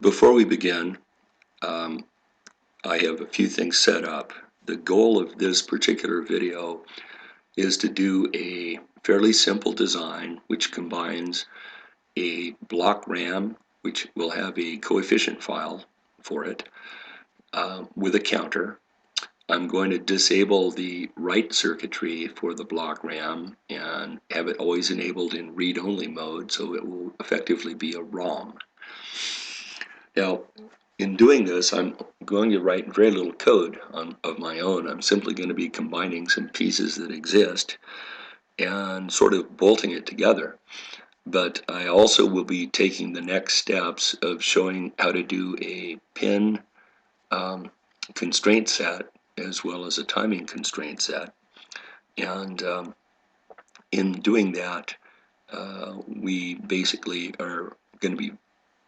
Before we begin, I have a few things set up. The goal of this particular video is to do a fairly simple design which combines a block RAM, which will have a coefficient file for it, with a counter. I'm going to disable the write circuitry for the block RAM and have it always enabled in read-only mode, so it will effectively be a ROM. Now, in doing this, I'm going to write very little code of my own. I'm simply going to be combining some pieces that exist and sort of bolting it together. But I also will be taking the next steps of showing how to do a pin constraint set as well as a timing constraint set. And in doing that, we basically are going to be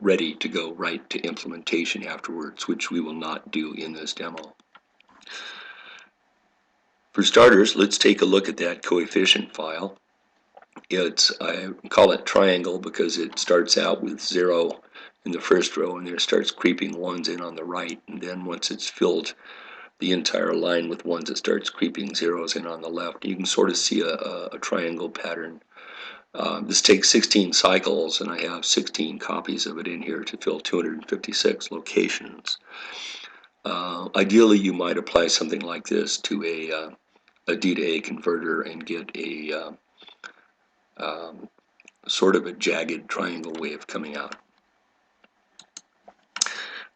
ready to go right to implementation afterwards, which we will not do in this demo. For starters, let's take a look at that coefficient file. I call it triangle because it starts out with 0 in the first row and then it starts creeping ones in on the right, and then once it's filled the entire line with ones, it starts creeping zeros in on the left. You can sort of see a triangle pattern. This takes 16 cycles, and I have 16 copies of it in here to fill 256 locations. Ideally, you might apply something like this to a D to A converter and get a sort of a jagged triangle wave coming out.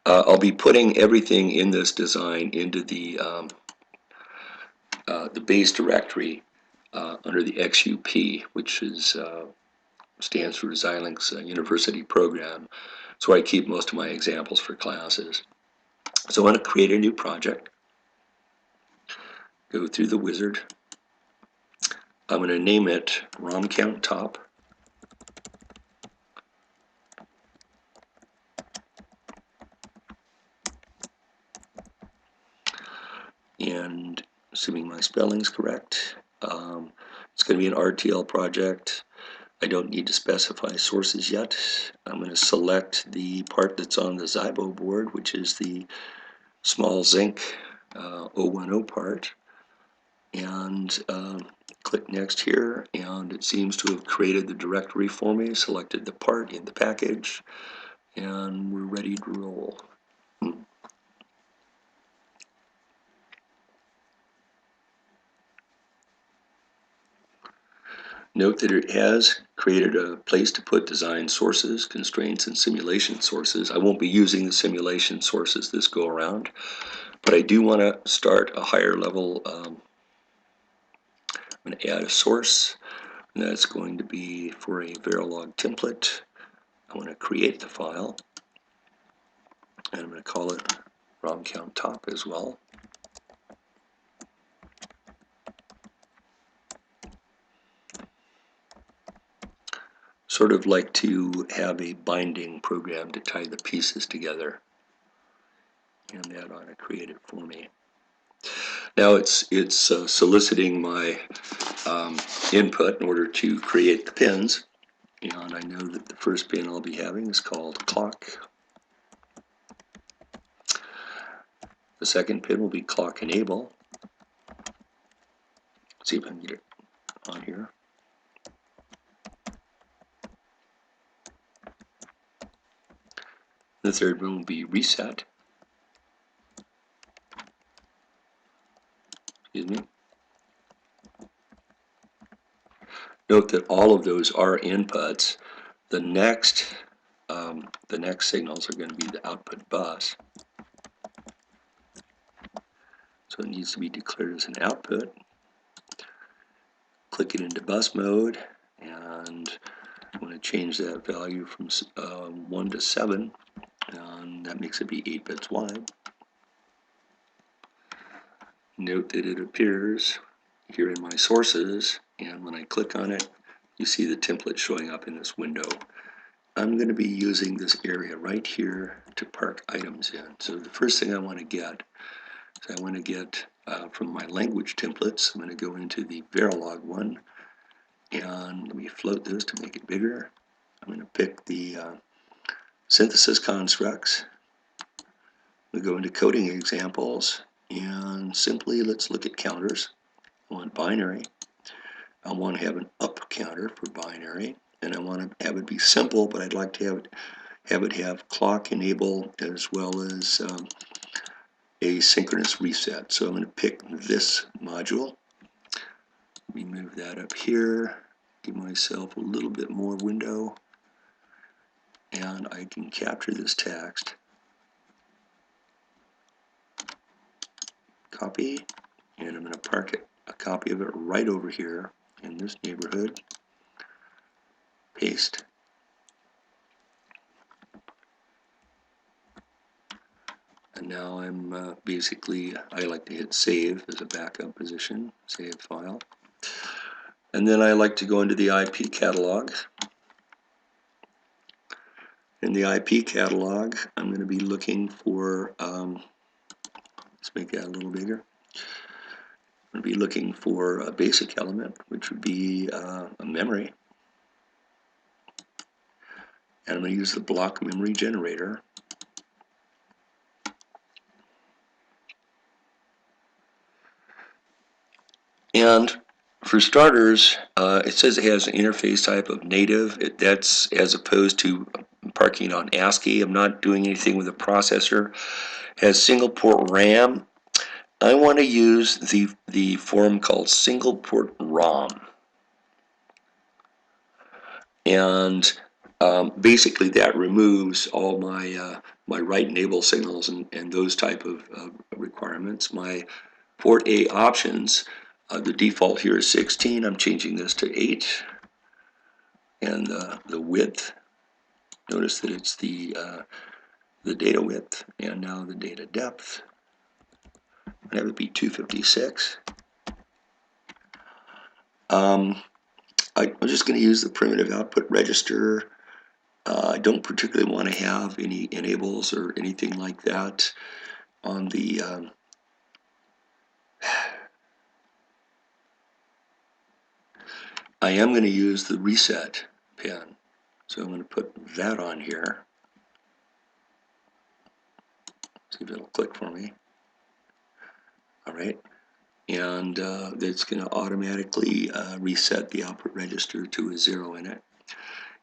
I'll be putting everything in this design into the base directory under the XUP, which is stands for Xilinx University Program. It's where I keep most of my examples for classes. So I want to create a new project. Go through the wizard. I'm going to name it ROMcount top. And assuming my spelling's correct, it's going to be an RTL project. I don't need to specify sources yet. I'm going to select the part that's on the Zybo board, which is the small zinc 010 part, and click next here, and it seems to have created the directory for me, selected the part in the package, and we're ready to roll. Note that it has created a place to put design sources, constraints, and simulation sources. I won't be using the simulation sources this go around, but I do want to start a higher level. I'm going to add a source, and that's going to be for a Verilog template. I want to create the file, and I'm going to call it ROMcount top as well. Sort of like to have a binding program to tie the pieces together, and that ought to create it for me. Now it's soliciting my input in order to create the pins, and I know that the first pin I'll be having is called clock. The second pin will be clock enable. Let's see if I can get it on here. The third one will be reset. Excuse me. Note that all of those are inputs. The next signals are going to be the output bus. So it needs to be declared as an output. Click it into bus mode, and I'm going to change that value from 1 to 7, and that makes it be 8 bits wide. Note that it appears here in my sources, and when I click on it, you see the template showing up in this window. I'm going to be using this area right here to park items in. So the first thing I want to get is I want to get from my language templates, I'm going to go into the Verilog one, and let me float this to make it bigger. I'm going to pick the synthesis constructs. We go into coding examples, and simply let's look at counters. I want binary. I want to have an up counter for binary, and I want to have it be simple, but I'd like to have it have clock enable as well as a synchronous reset. So I'm going to pick this module. Let me move that up here, give myself a little bit more window, and I can capture this text, copy, and I'm going to park it, a copy of it right over here in this neighborhood, paste, and now I'm basically, I like to hit save as a backup position, save file, and then I like to go into the IP catalog. In the IP catalog, I'm going to be looking for, let's make that a little bigger. I'm going to be looking for a basic element, which would be a memory. And I'm going to use the block memory generator. And for starters, it says it has an interface type of native. That's as opposed to parking on ASCII. I'm not doing anything with the processor. It has single port RAM. I want to use the form called single port ROM. And basically that removes all my my write enable signals and those type of requirements. My port A options, the default here is 16. I'm changing this to 8. And the width, notice that it's the data width and now the data depth. That would be 256. I'm just going to use the primitive output register. I don't particularly want to have any enables or anything like that on the I am going to use the reset pin, so I'm going to put that on here. See if it'll click for me. All right, and it's going to automatically reset the output register to a 0 in it.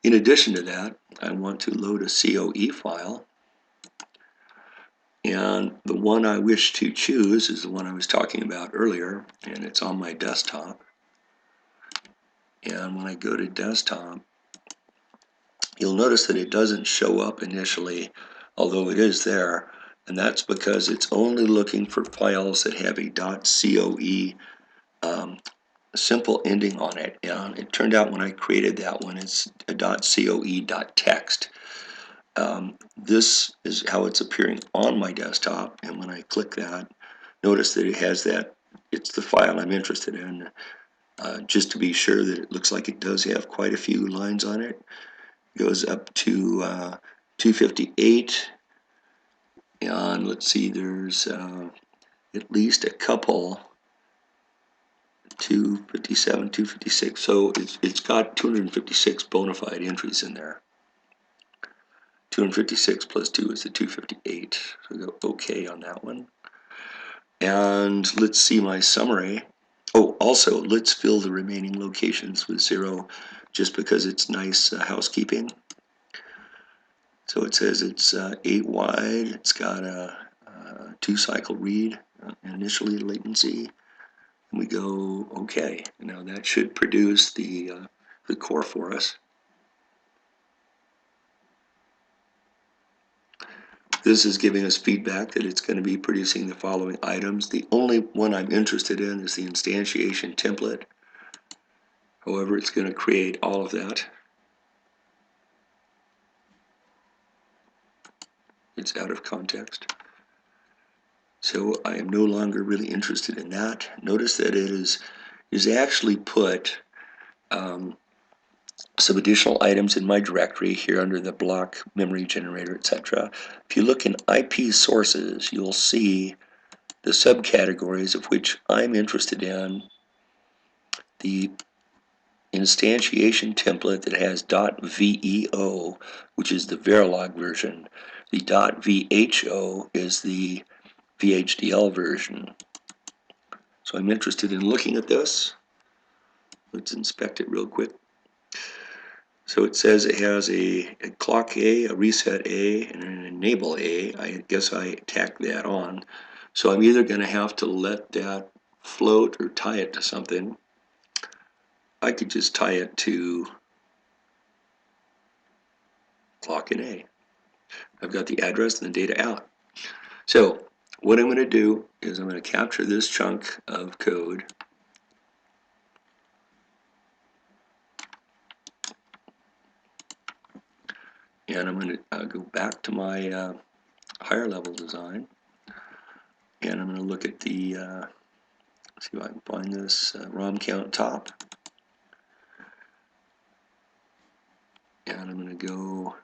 In addition to that, I want to load a COE file, and the one I wish to choose is the one I was talking about earlier, and it's on my desktop. And when I go to desktop, you'll notice that it doesn't show up initially, although it is there, and that's because it's only looking for files that have a .coe simple ending on it. And it turned out when I created that one, it's a .coe.text. This is how it's appearing on my desktop, and when I click that, notice that it has that, it's the file I'm interested in. Just to be sure that it looks like it does have quite a few lines on it. It goes up to 258, and let's see, there's at least a couple, 257, 256, so it's got 256 bona fide entries in there. 256 plus 2 is the 258, so go OK on that one. And let's see my summary. Oh, also, let's fill the remaining locations with 0, just because it's nice housekeeping. So it says it's 8 wide, it's got a 2-cycle read, initially latency, and we go OK. Now that should produce the core for us. This is giving us feedback that it's going to be producing the following items. The only one I'm interested in is the instantiation template. However, it's going to create all of that. It's out of context. So I am no longer really interested in that. Notice that it is actually put some additional items in my directory here under the block memory generator, etc. If you look in IP sources, you'll see the subcategories of which I'm interested in. The instantiation template that has .veo, which is the Verilog version. The .vho is the VHDL version. So I'm interested in looking at this. Let's inspect it real quick. So it says it has a clock A, a reset A, and an enable A. I guess I tack that on. So I'm either going to have to let that float or tie it to something. I could just tie it to clock and A. I've got the address and the data out. So what I'm going to do is I'm going to capture this chunk of code. And I'm going to go back to my higher level design. And I'm going to look at the, see if I can find this ROMcount top. And I'm going to go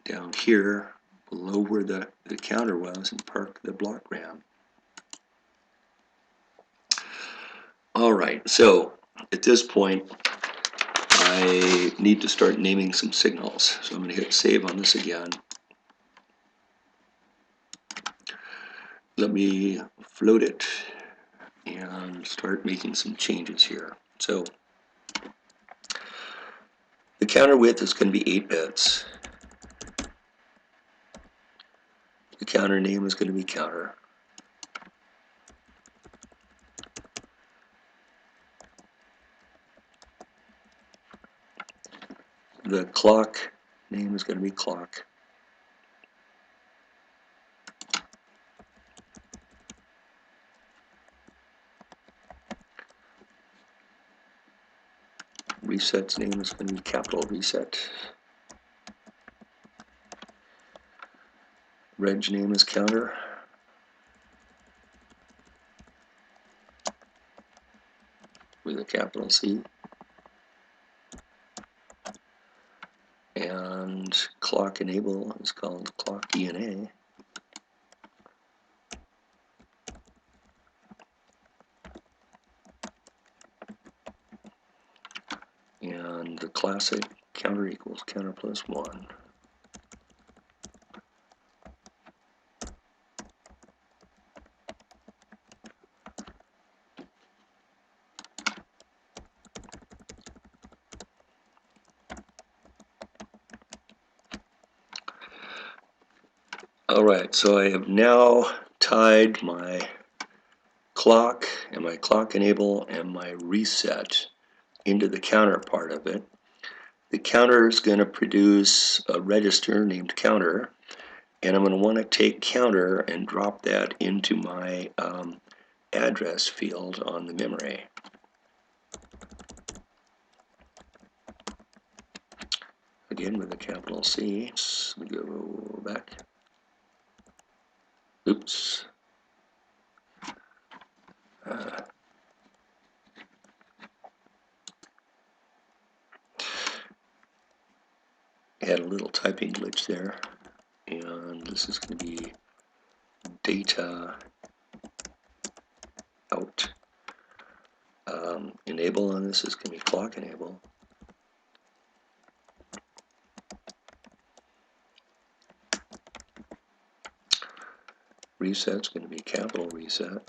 down here below where the counter was and park the block RAM. Alright, so at this point I need to start naming some signals. So I'm going to hit save on this again. Let me float it and start making some changes here. So the counter width is going to be 8 bits. The counter name is going to be counter. The clock name is going to be clock. Reset's name is going to be capital reset. Reg name is counter. With a capital C. And clock enable is called clock ENA. And the classic counter equals counter plus 1. Alright, so I have now tied my clock and my clock enable and my reset into the counter part of it. The counter is going to produce a register named counter, and I'm going to want to take counter and drop that into my address field on the memory. Again with a capital C. Let's go back. Oops. Had a little typing glitch there. And this is going to be data out. Enable on this is going to be clock enable. Reset's going to be capital reset.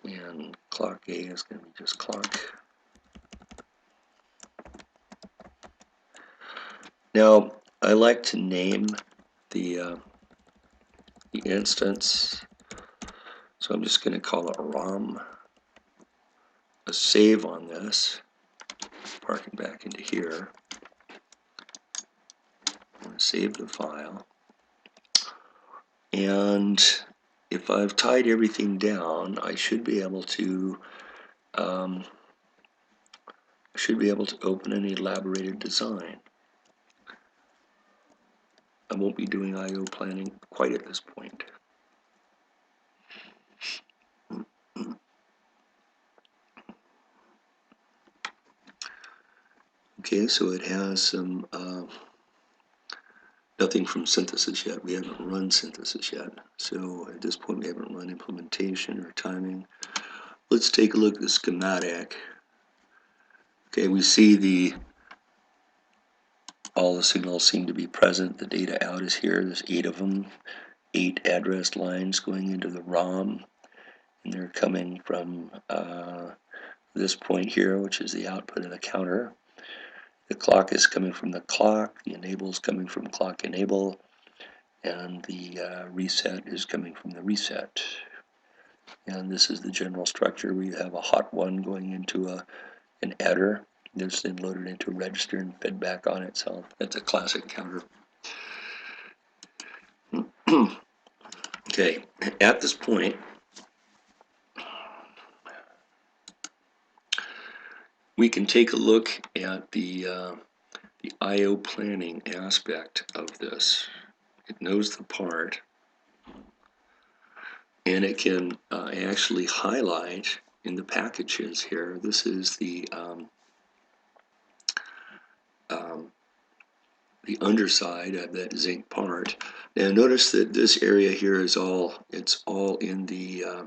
And clock A is going to be just clock. Now, I like to name the instance, so I'm just going to call it ROM. A save on this, parking back into here. I'm going to save the file. And if I've tied everything down, I should be able to open an elaborated design. I won't be doing I/O planning quite at this point. Okay, so it has some nothing nothing from synthesis yet. We haven't run synthesis yet. So at this point we haven't run implementation or timing. Let's take a look at the schematic. Okay, we see all the signals seem to be present. The data out is here. There's 8 of them. 8 address lines going into the ROM. And they're coming from this point here, which is the output of the counter. The clock is coming from the clock. The enable is coming from clock enable. And the reset is coming from the reset. And this is the general structure. We have a hot one going into an adder that's then loaded into a register and fed back on itself. That's a classic counter. Okay, at this point, we can take a look at the I/O planning aspect of this. It knows the part, and it can actually highlight in the packages here. This is the underside of that zinc part. Now notice that this area here is all in the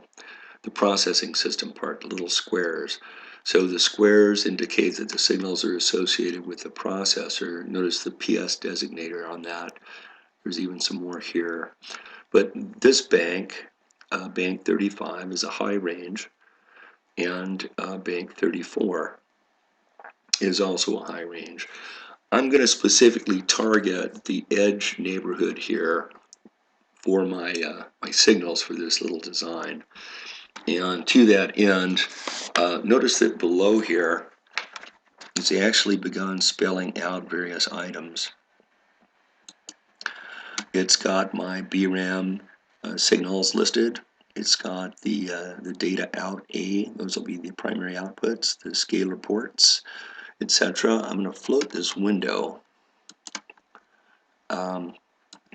processing system part, the little squares. So the squares indicate that the signals are associated with the processor. Notice the PS designator on that. There's even some more here. But this bank, bank 35, is a high range, and bank 34 is also a high range. I'm going to specifically target the edge neighborhood here for my signals for this little design. And to that end, notice that below here, it's actually begun spelling out various items. It's got my BRAM signals listed. It's got the data out A, those will be the primary outputs, the scalar ports, etc. I'm going to float this window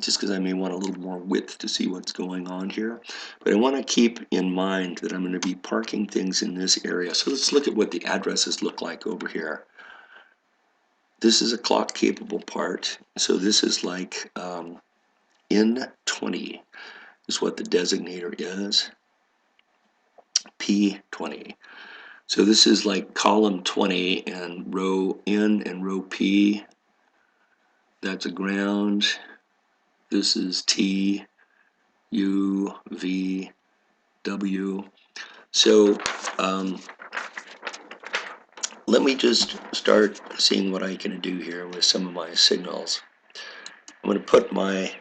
just because I may want a little more width to see what's going on here. But I want to keep in mind that I'm going to be parking things in this area. So let's look at what the addresses look like over here. This is a clock capable part. So this is like N20 is what the designator is. P20. So this is like column 20 and row N and row P. That's a ground. This is T, U, V, W. So let me just start seeing what I can do here with some of my signals. I'm going to put my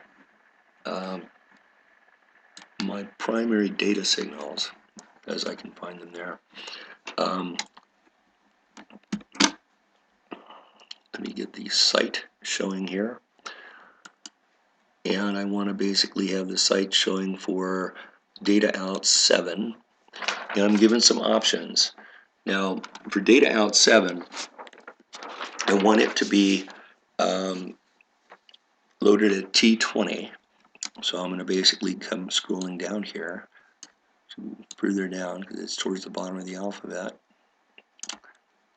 my primary data signals, as I can find them there. Let me get the site showing here. And I want to basically have the site showing for data out 7. And I'm given some options. Now, for data out 7, I want it to be loaded at T20. So I'm going to basically come scrolling down here, further down because it's towards the bottom of the alphabet.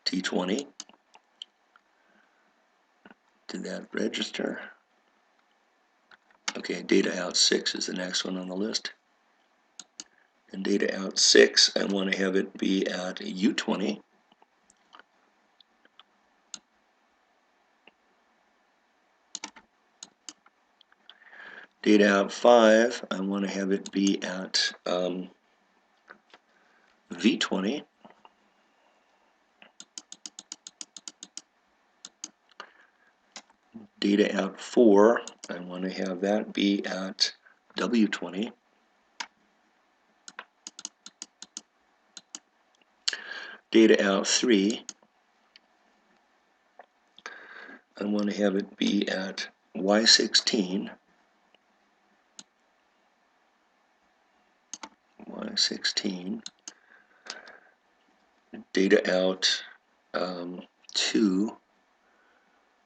T20. Did that register? Okay, data out 6 is the next one on the list. And data out 6, I want to have it be at U20. Data out 5, I want to have it be at V20. Data out 4, I want to have that be at W20. Data out 3, I want to have it be at Y16. Y16. Data out 2,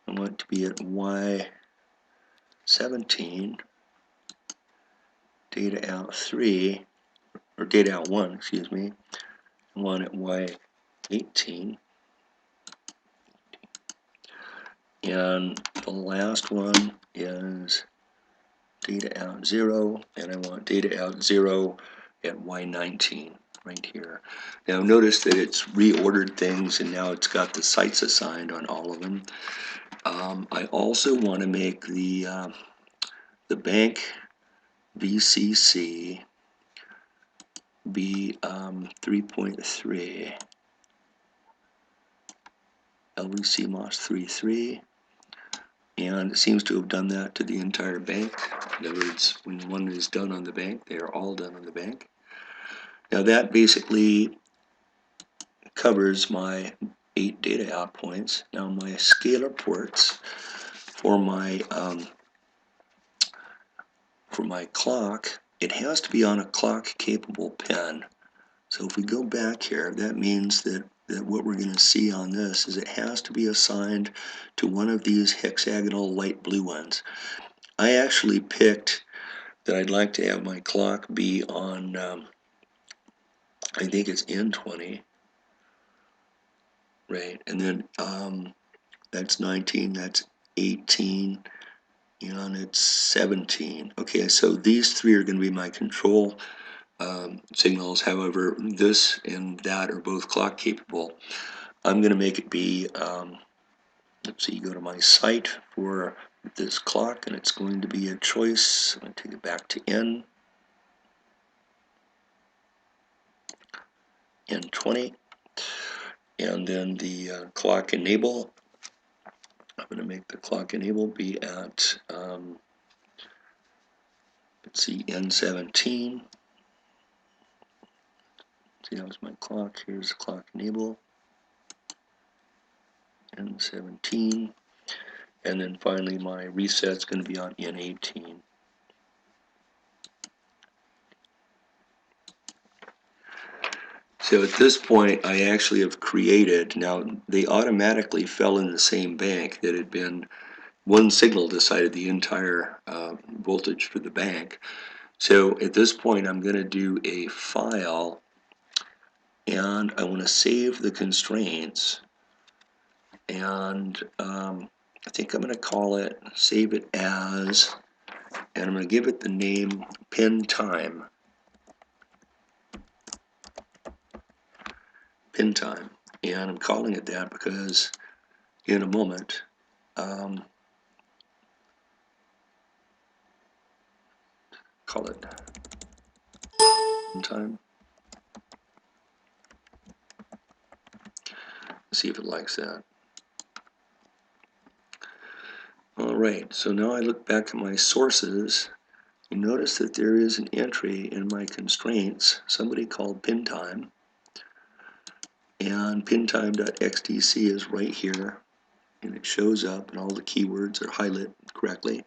I want it to be at Y17. Data out 3, or data out 1, excuse me, I want it Y18. And the last one is data out 0, and I want data out 0 at Y19 right here. Now notice that it's reordered things, and now it's got the sites assigned on all of them. I also want to make the bank VCC be 3.3, LVC MOS 3.3, and it seems to have done that to the entire bank. In other words, when one is done on the bank, they are all done on the bank. Now that basically covers my 8 data out points. Now my scalar ports for my clock, it has to be on a clock capable pin. So if we go back here, that means that what we're going to see on this is it has to be assigned to one of these hexagonal light blue ones. I actually picked that I'd like to have my clock be on, I think it's N20, right? And then that's 19, that's 18, and it's 17. Okay, so these 3 are going to be my control signals. However, this and that are both clock capable. I'm going to make it be, let's see, go to my site for this clock, and it's going to be a choice. I'm going to take it back to N20, and then the clock enable. I'm going to make the clock enable be at, let's see, N17. See, that was my clock. Here's the clock enable, N17. And then finally my reset's going to be on N18. So at this point I actually have created, now they automatically fell in the same bank that had been, one signal decided the entire voltage for the bank. So at this point I'm going to do a file, and I want to save the constraints, and I think I'm going to call it, save it as, and I'm going to give it the name pin time. Pin time. And I'm calling it that because in a moment, call it pin time. See if it likes that. Alright, so now I look back at my sources. You notice that there is an entry in my constraints, somebody called pin time, and pintime.xdc is right here, and it shows up, and all the keywords are highlighted correctly.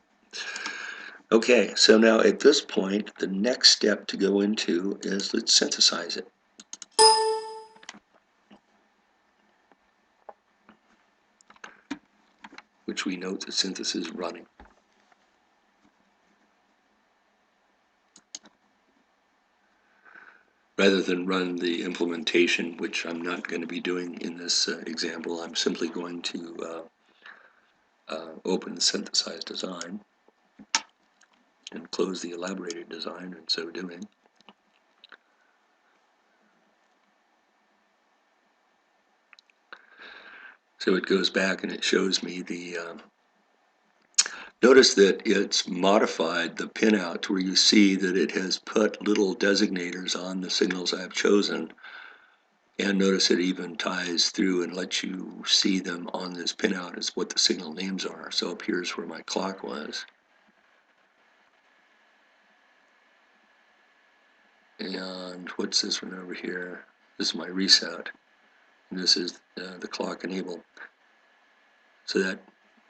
Okay, so now at this point, the next step to go into is let's synthesize it. Which we note the synthesis running. Rather than run the implementation, which I'm not going to be doing in this example, I'm simply going to open the synthesized design and close the elaborated design in so doing. So it goes back and it shows me the, notice that it's modified the pinout to where you see that it has put little designators on the signals I've chosen. And notice it even ties through and lets you see them on this pinout as what the signal names are. So up here's where my clock was. And what's this one over here? This is my reset. And this is the clock enable. So that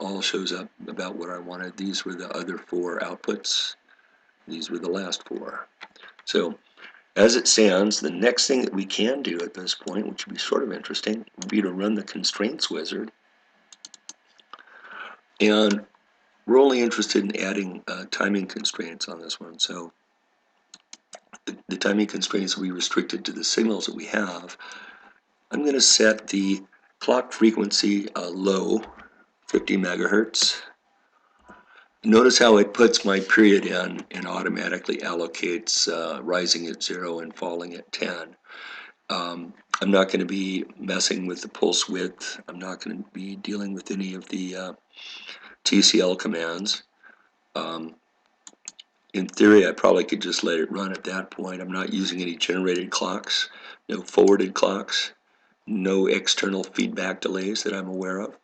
all shows up about what I wanted. These were the other 4 outputs. These were the last 4. So as it stands, the next thing that we can do at this point, which would be sort of interesting, would be to run the constraints wizard. And we're only interested in adding timing constraints on this one. So the timing constraints will be restricted to the signals that we have. I'm going to set the clock frequency low 50 megahertz. Notice how it puts my period in and automatically allocates rising at 0 and falling at 10. I'm not going to be messing with the pulse width. I'm not going to be dealing with any of the TCL commands. In theory, I probably could just let it run at that point. I'm not using any generated clocks, no forwarded clocks, no external feedback delays that I'm aware of.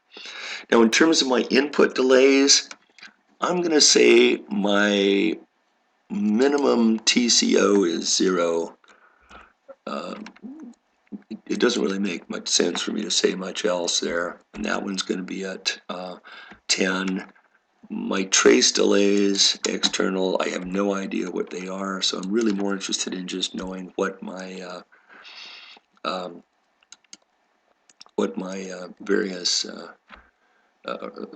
Now, in terms of my input delays, I'm going to say my minimum TCO is 0. It doesn't really make much sense for me to say much else there. And that one's going to be at 10. My trace delays, external, I have no idea what they are, so I'm really more interested in just knowing what my various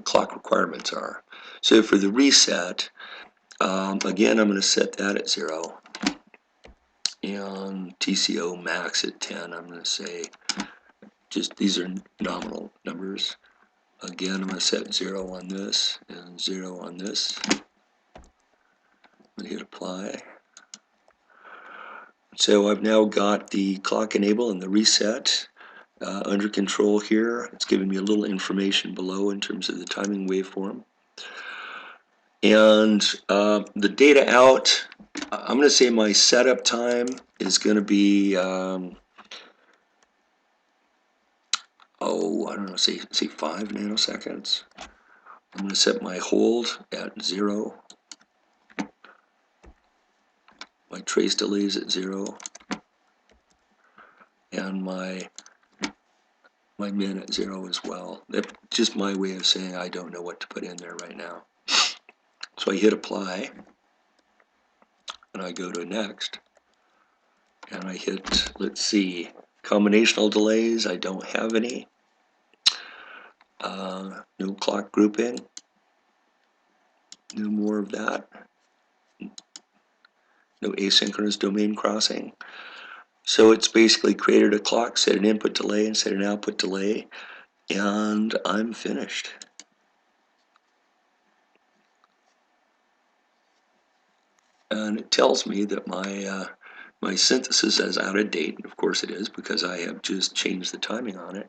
clock requirements are. So for the reset, again, I'm going to set that at 0. And TCO max at 10, I'm going to say, just these are nominal numbers. Again, I'm going to set 0 on this and 0 on this. I'm going to hit apply. So I've now got the clock enable and the reset under control here. It's giving me a little information below in terms of the timing waveform. And the data out, I'm going to say my setup time is going to be, I don't know, say 5 nanoseconds. I'm going to set my hold at 0. My trace delays at 0. And my min at 0 as well. That's just my way of saying I don't know what to put in there right now. So I hit apply, and I go to next, and I hit, let's see, combinational delays, I don't have any. No clock grouping, no more of that. No asynchronous domain crossing. So it's basically created a clock, set an input delay and set an output delay, and I'm finished. And it tells me that my synthesis is out of date, and of course it is because I have just changed the timing on it.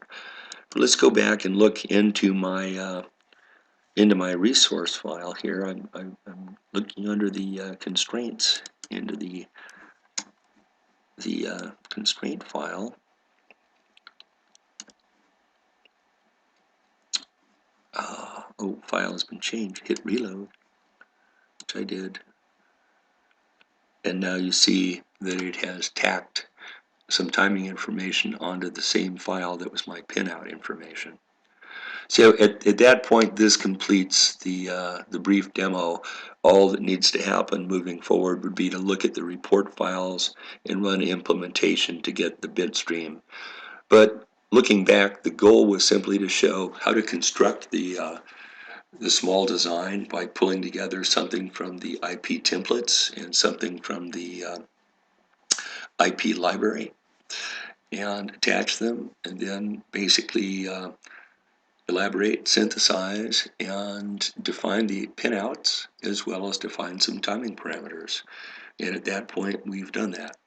But let's go back and look into my resource file here. I'm looking under the constraints into the constraint file. File has been changed. Hit reload, which I did. And now you see that it has tacked some timing information onto the same file that was my pinout information. So at that point, this completes the brief demo. All that needs to happen moving forward would be to look at the report files and run implementation to get the bit stream. But looking back, the goal was simply to show how to construct the small design by pulling together something from the IP templates and something from the IP library and attach them, and then basically elaborate, synthesize, and define the pinouts as well as define some timing parameters. And at that point, we've done that.